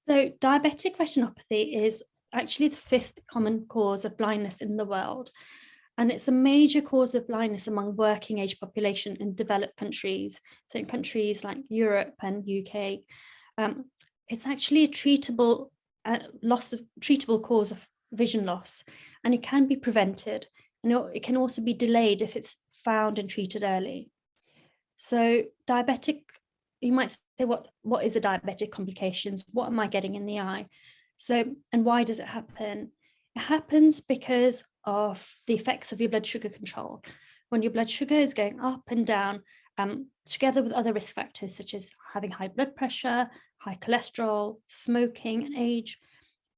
So diabetic retinopathy is actually the 5th common cause of blindness in the world. And it's a major cause of blindness among working age population in developed countries. So in countries like Europe and UK, it's actually a treatable treatable cause of vision loss, and it can be prevented. And it can also be delayed if it's found and treated early. So diabetic, you might say, what is a diabetic complications? What am I getting in the eye? So, and why does it happen? It happens because of the effects of your blood sugar control. When your blood sugar is going up and down, together with other risk factors such as having high blood pressure, high cholesterol, smoking, and age,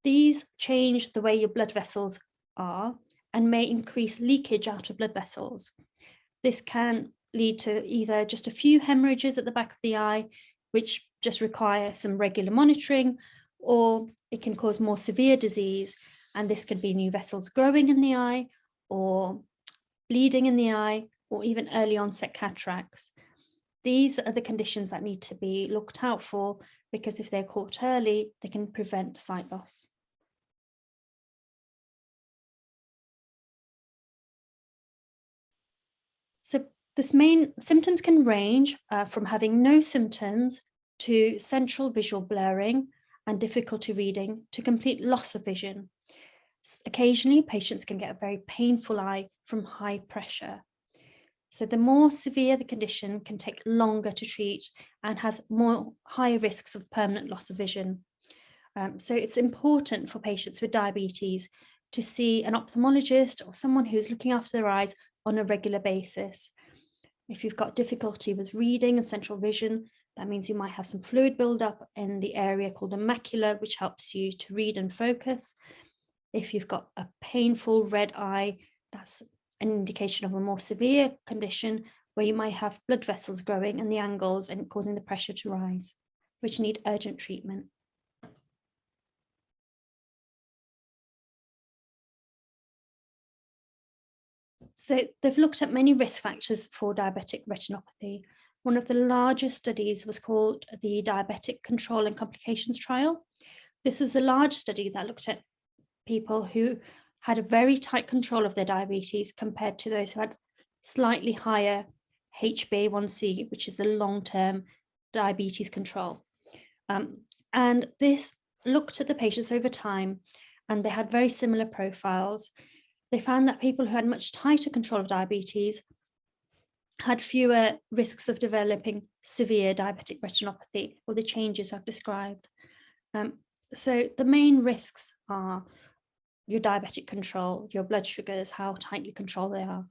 these change the way your blood vessels are and may increase leakage out of blood vessels. This can lead to either just a few hemorrhages at the back of the eye, which just require some regular monitoring, or it can cause more severe disease. And this can be new vessels growing in the eye, or bleeding in the eye, or even early onset cataracts. These are the conditions that need to be looked out for, because if they're caught early, they can prevent sight loss. So this main symptoms can range from having no symptoms to central visual blurring and difficulty reading to complete loss of vision. Occasionally, patients can get a very painful eye from high pressure. So the more severe the condition can take longer to treat and has more higher risks of permanent loss of vision. So it's important for patients with diabetes to see an ophthalmologist or someone who's looking after their eyes on a regular basis. If you've got difficulty with reading and central vision, that means you might have some fluid buildup in the area called the macula, which helps you to read and focus. If you've got a painful red eye, that's an indication of a more severe condition where you might have blood vessels growing in the angles and causing the pressure to rise, which need urgent treatment. So they've looked at many risk factors for diabetic retinopathy. One of the largest studies was called the Diabetic Control and Complications Trial. This was a large study that looked at people who had a very tight control of their diabetes compared to those who had slightly higher HbA1c, which is the long-term diabetes control. And this looked at the patients over time, and they had very similar profiles. They found that people who had much tighter control of diabetes had fewer risks of developing severe diabetic retinopathy, or the changes I've described. So the main risks are your diabetic control, your blood sugars, how tightly controlled they are.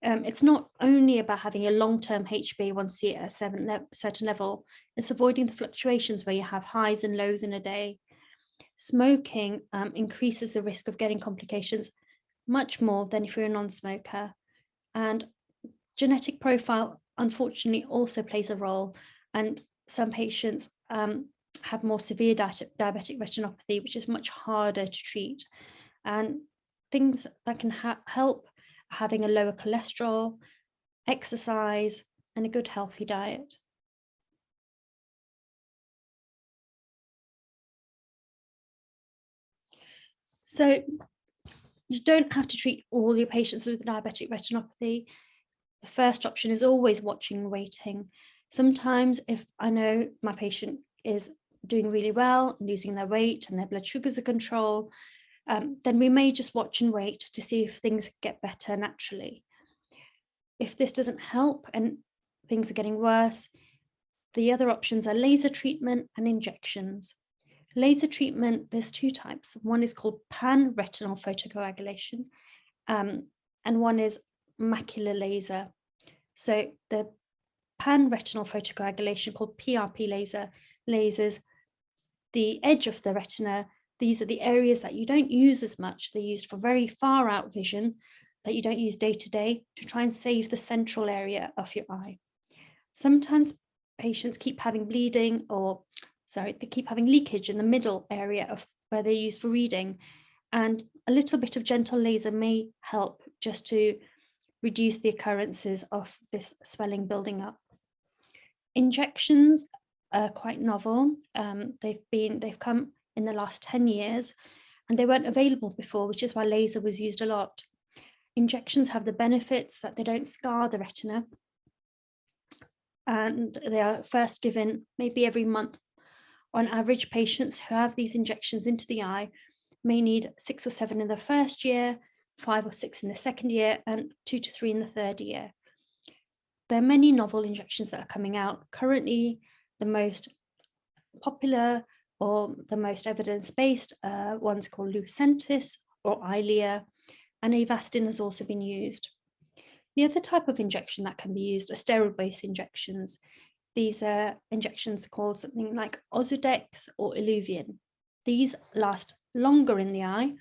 It's not only about having a long-term HbA1c at a certain level, it's avoiding the fluctuations where you have highs and lows in a day. Smoking increases the risk of getting complications much more than if you're a non-smoker. And genetic profile, unfortunately, also plays a role. And some patients have more severe diabetic retinopathy, which is much harder to treat. And things that can help having a lower cholesterol, exercise, and a good healthy diet. So you don't have to treat all your patients with diabetic retinopathy. The first option is always watching and waiting. Sometimes if I know my patient is doing really well, losing their weight and their blood sugars are controlled, then we may just watch and wait to see if things get better naturally. If this doesn't help and things are getting worse, the other options are laser treatment and injections. Laser treatment, there's two types. One is called pan-retinal photocoagulation, and one is macular laser. So the pan-retinal photocoagulation, called PRP laser, lasers the edge of the retina. These are the areas that you don't use as much. They're used for very far out vision that you don't use day to day to try and save the central area of your eye. Sometimes patients keep having bleeding, they keep having leakage in the middle area of where they're used for reading. And a little bit of gentle laser may help just to reduce the occurrences of this swelling building up. Injections are quite novel. They've come in the last 10 years, and they weren't available before, which is why laser was used a lot. Injections have the benefits that they don't scar the retina, and they are first given maybe every month. On average, patients who have these injections into the eye may need 6 or 7 in the first year, 5 or 6 in the second year, and 2 to 3 in the third year. There are many novel injections that are coming out. Currently, the most popular or the most evidence-based one's called Lucentis or Eylea, and Avastin has also been used. The other type of injection that can be used are steroid-based injections. These are injections called something like Ozurdex or Iluvien. These last longer in the eye.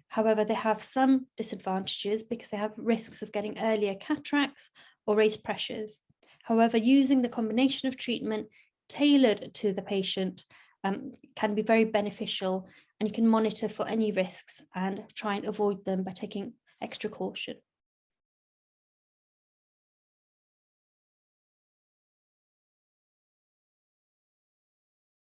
However, they have some disadvantages because they have risks of getting earlier cataracts or raised pressures. However, using the combination of treatment tailored to the patient can be very beneficial, and you can monitor for any risks and try and avoid them by taking extra caution.